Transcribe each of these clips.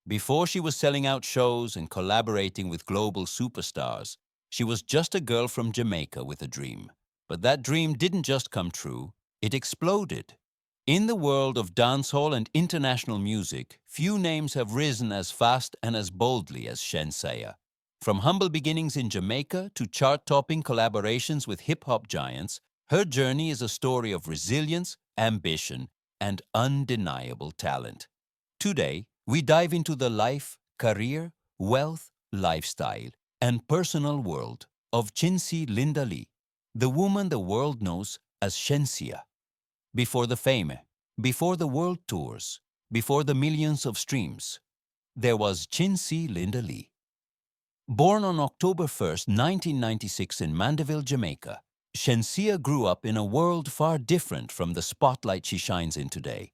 Before she was selling out shows and collaborating with global superstars, she was just a girl from Jamaica with a dream. But that dream didn't just come true, it exploded. In the world of dancehall and international music, few names have risen as fast and as boldly as Shenseea. From humble beginnings in Jamaica to chart-topping collaborations with hip-hop giants, her journey is a story of resilience, ambition, and undeniable talent. Today, we dive into the life, career, wealth, lifestyle, and personal world of Chinsea Linda Lee, the woman the world knows as Shenseea. Before the fame, before the world tours, before the millions of streams, there was Chinsea Linda Lee. Born on October 1st, 1996 in Mandeville, Jamaica, Shenseea grew up in a world far different from the spotlight she shines in today.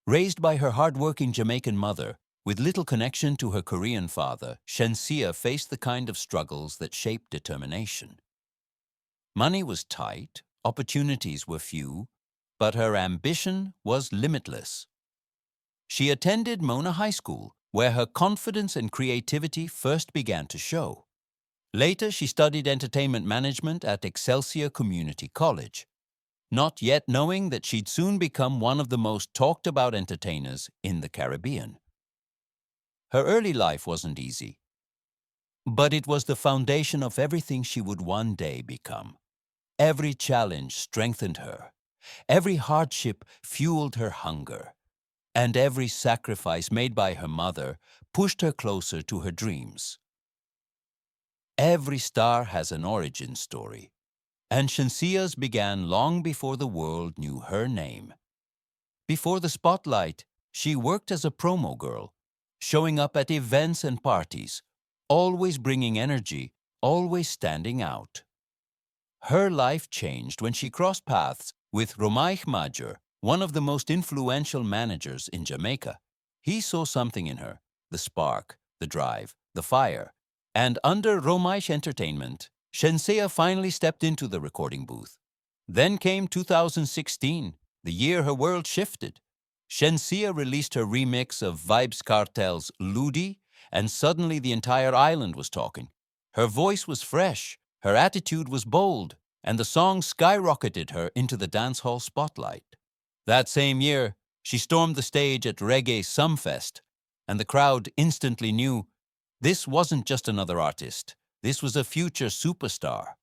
Raised by her hard-working Jamaican mother, with little connection to her Korean father, Shenseea faced the kind of struggles that shaped determination. Money was tight, opportunities were few, but her ambition was limitless. She attended Mona High School, where her confidence and creativity first began to show. Later, she studied entertainment management at Excelsior Community College, not yet knowing that she'd soon become one of the most talked-about entertainers in the Caribbean. Her early life wasn't easy, but it was the foundation of everything she would one day become. Every challenge strengthened her, every hardship fueled her hunger, and every sacrifice made by her mother pushed her closer to her dreams. Every star has an origin story, and Shenseea's began long before the world knew her name. Before the spotlight, she worked as a promo girl, showing up at events and parties, always bringing energy, always standing out. Her life changed when she crossed paths with Romaich Major, one of the most influential managers in Jamaica. He saw something in her, the spark, the drive, the fire, and under Romaich Entertainment, Shenseea finally stepped into the recording booth. Then came 2016, the year her world shifted. Shenseea released her remix of Vybz Kartel's Ludi, and suddenly the entire island was talking. Her voice was fresh, her attitude was bold, and the song skyrocketed her into the dancehall spotlight. That same year, she stormed the stage at Reggae Sumfest, and the crowd instantly knew this wasn't just another artist, this was a future superstar.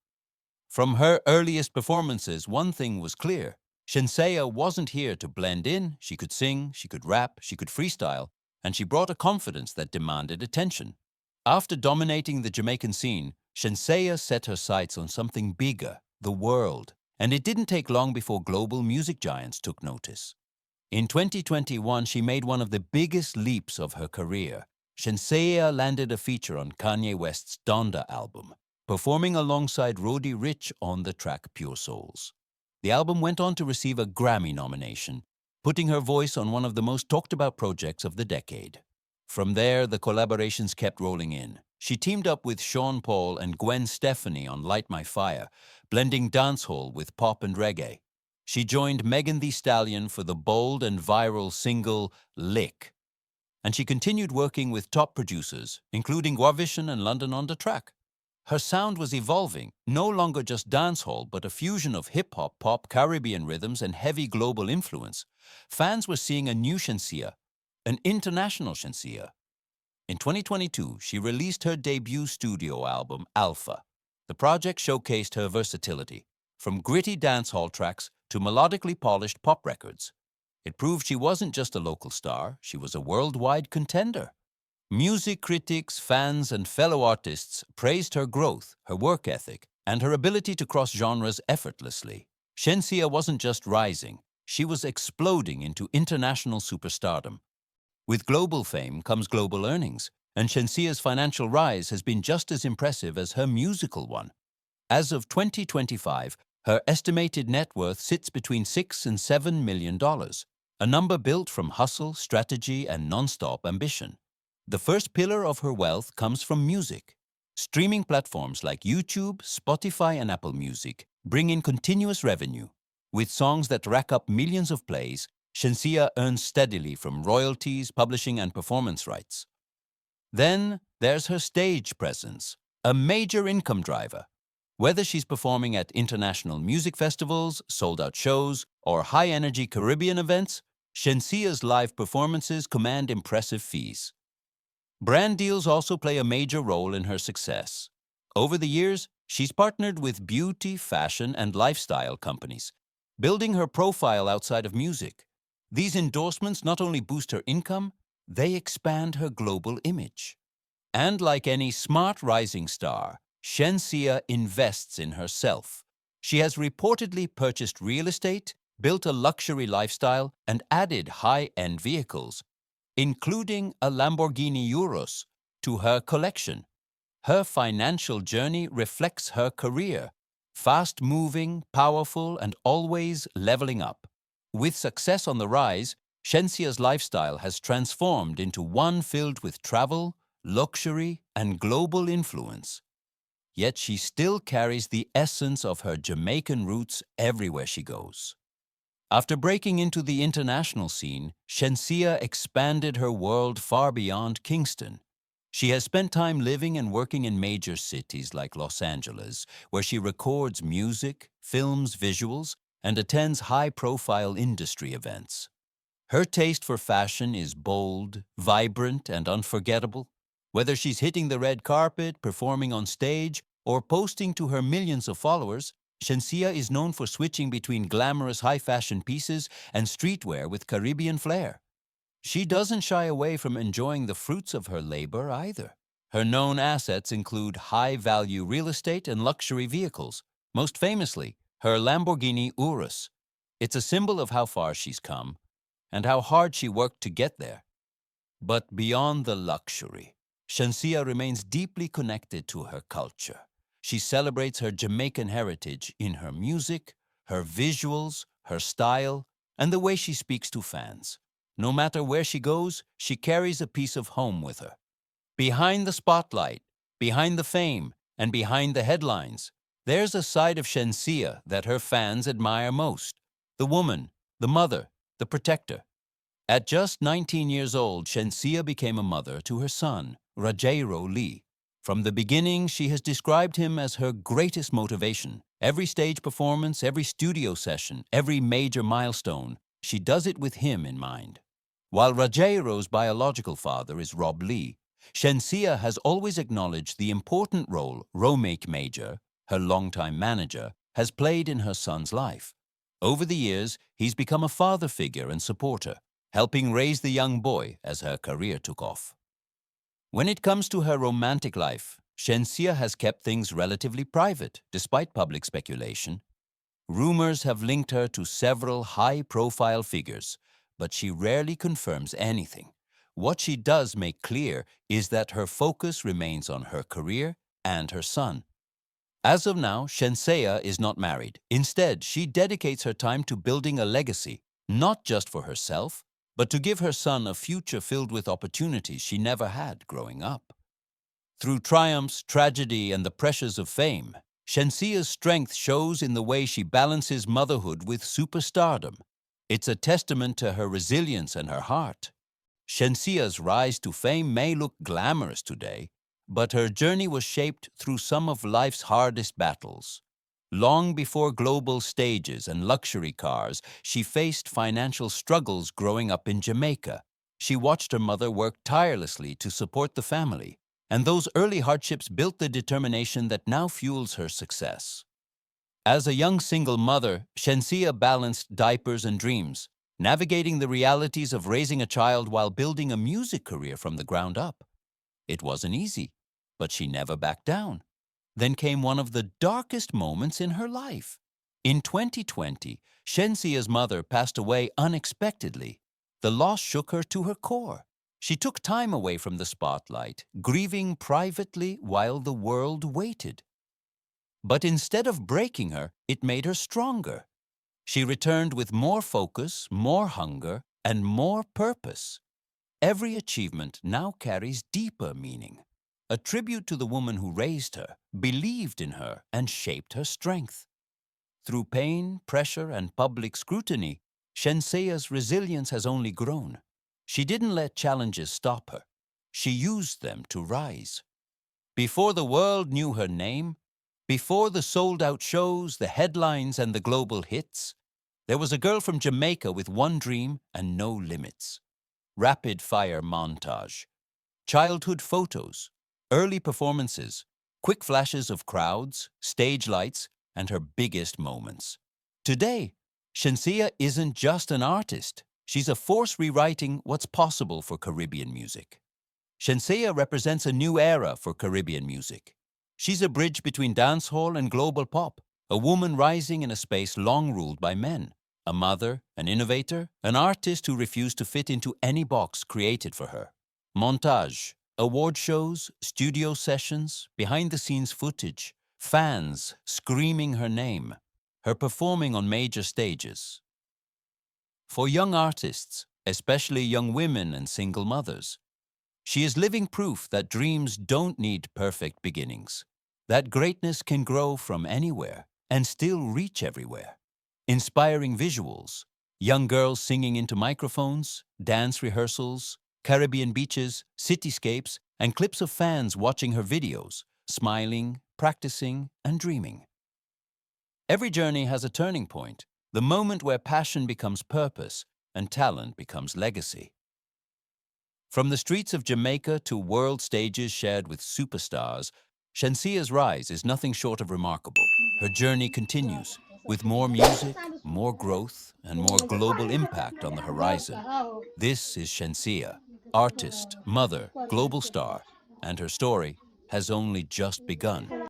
From her earliest performances, one thing was clear. Shenseea wasn't here to blend in. She could sing, she could rap, she could freestyle, and she brought a confidence that demanded attention. After dominating the Jamaican scene, Shenseea set her sights on something bigger, the world, and it didn't take long before global music giants took notice. In 2021, she made one of the biggest leaps of her career. Shenseea landed a feature on Kanye West's Donda album, performing alongside Roddy Ricch on the track Pure Souls. The album went on to receive a Grammy nomination, putting her voice on one of the most talked-about projects of the decade. From there, the collaborations kept rolling in. She teamed up with Sean Paul and Gwen Stefani on Light My Fire, blending dancehall with pop and reggae. She joined Thee Stallion for the bold and viral single Lick. And she continued working with top producers, including Guavision and London on the Track. Her sound was evolving, no longer just dancehall, but a fusion of hip-hop, pop, Caribbean rhythms, and heavy global influence. Fans were seeing a new Shenseea, an international Shenseea. In 2022, she released her debut studio album, Alpha. The project showcased her versatility, from gritty dancehall tracks to melodically polished pop records. It proved she wasn't just a local star, she was a worldwide contender. Music critics, fans, and fellow artists praised her growth, her work ethic, and her ability to cross genres effortlessly. Shenseea wasn't just rising, she was exploding into international superstardom. With global fame comes global earnings, and Shenseea's financial rise has been just as impressive as her musical one. As of 2025, her estimated net worth sits between $6 and $7 million, a number built from hustle, strategy, and non-stop ambition. The first pillar of her wealth comes from music. Streaming platforms like YouTube, Spotify, and Apple Music bring in continuous revenue. With songs that rack up millions of plays, Shenseea earns steadily from royalties, publishing, and performance rights. Then there's her stage presence, a major income driver. Whether she's performing at international music festivals, sold-out shows, or high-energy Caribbean events, Shenseea's live performances command impressive fees. Brand deals also play a major role in her success. Over the years, she's partnered with beauty, fashion, and lifestyle companies, building her profile outside of music. These endorsements not only boost her income, they expand her global image. And like any smart rising star, Shenseea invests in herself. She has reportedly purchased real estate, built a luxury lifestyle, and added high-end vehicles, including a Lamborghini Urus, to her collection. Her financial journey reflects her career, fast-moving, powerful, and always leveling up. With success on the rise, Shenseea's lifestyle has transformed into one filled with travel, luxury, and global influence. Yet she still carries the essence of her Jamaican roots everywhere she goes. After breaking into the international scene, Shenseea expanded her world far beyond Kingston. She has spent time living and working in major cities like Los Angeles, where she records music, films visuals, and attends high-profile industry events. Her taste for fashion is bold, vibrant, and unforgettable. Whether she's hitting the red carpet, performing on stage, or posting to her millions of followers, Shenseea is known for switching between glamorous high-fashion pieces and streetwear with Caribbean flair. She doesn't shy away from enjoying the fruits of her labor either. Her known assets include high-value real estate and luxury vehicles, most famously, her Lamborghini Urus. It's a symbol of how far she's come and how hard she worked to get there. But beyond the luxury, Shenseea remains deeply connected to her culture. She celebrates her Jamaican heritage in her music, her visuals, her style, and the way she speaks to fans. No matter where she goes, she carries a piece of home with her. Behind the spotlight, behind the fame, and behind the headlines, there's a side of Shenseea that her fans admire most. The woman, the mother, the protector. At just 19 years old, Shenseea became a mother to her son, Rajero Lee. From the beginning, she has described him as her greatest motivation. Every stage performance, every studio session, every major milestone, she does it with him in mind. While Rajero's biological father is Rob Lee, Shenseea has always acknowledged the important role Romake Major, her longtime manager, has played in her son's life. Over the years, he's become a father figure and supporter, helping raise the young boy as her career took off. When it comes to her romantic life, Shenseea has kept things relatively private, despite public speculation. Rumors have linked her to several high-profile figures, but she rarely confirms anything. What she does make clear is that her focus remains on her career and her son. As of now, Shenseea is not married. Instead, she dedicates her time to building a legacy, not just for herself, but to give her son a future filled with opportunities she never had growing up. Through triumphs, tragedy, and the pressures of fame, Shenseea's strength shows in the way she balances motherhood with superstardom. It's a testament to her resilience and her heart. Shenseea's rise to fame may look glamorous today, but her journey was shaped through some of life's hardest battles. Long before global stages and luxury cars, she faced financial struggles growing up in Jamaica. She watched her mother work tirelessly to support the family, and those early hardships built the determination that now fuels her success. As a young single mother, Shenseea balanced diapers and dreams, navigating the realities of raising a child while building a music career from the ground up. It wasn't easy, but she never backed down. Then came one of the darkest moments in her life. In 2020, Shenseea's mother passed away unexpectedly. The loss shook her to her core. She took time away from the spotlight, grieving privately while the world waited. But instead of breaking her, it made her stronger. She returned with more focus, more hunger, and more purpose. Every achievement now carries deeper meaning. A tribute to the woman who raised her, believed in her, and shaped her strength. Through pain, pressure, and public scrutiny, Shensea's resilience has only grown. She didn't let challenges stop her. She used them to rise. Before the world knew her name, before the sold-out shows, the headlines, and the global hits, there was a girl from Jamaica with one dream and no limits. Rapid-fire montage. Childhood photos, early performances, quick flashes of crowds, stage lights, and her biggest moments. Today, Shenseea isn't just an artist. She's a force rewriting what's possible for Caribbean music. Shenseea represents a new era for Caribbean music. She's a bridge between dancehall and global pop, a woman rising in a space long ruled by men, a mother, an innovator, an artist who refused to fit into any box created for her. Montage, award shows, studio sessions, behind-the-scenes footage, fans screaming her name, her performing on major stages. For young artists, especially young women and single mothers, she is living proof that dreams don't need perfect beginnings, that greatness can grow from anywhere and still reach everywhere. Inspiring visuals, young girls singing into microphones, dance rehearsals, Caribbean beaches, cityscapes, and clips of fans watching her videos, smiling, practicing, and dreaming. Every journey has a turning point, the moment where passion becomes purpose and talent becomes legacy. From the streets of Jamaica to world stages shared with superstars, Shensea's rise is nothing short of remarkable. Her journey continues, with more music, more growth, and more global impact on the horizon. This is Shenseea, artist, mother, global star, and her story has only just begun.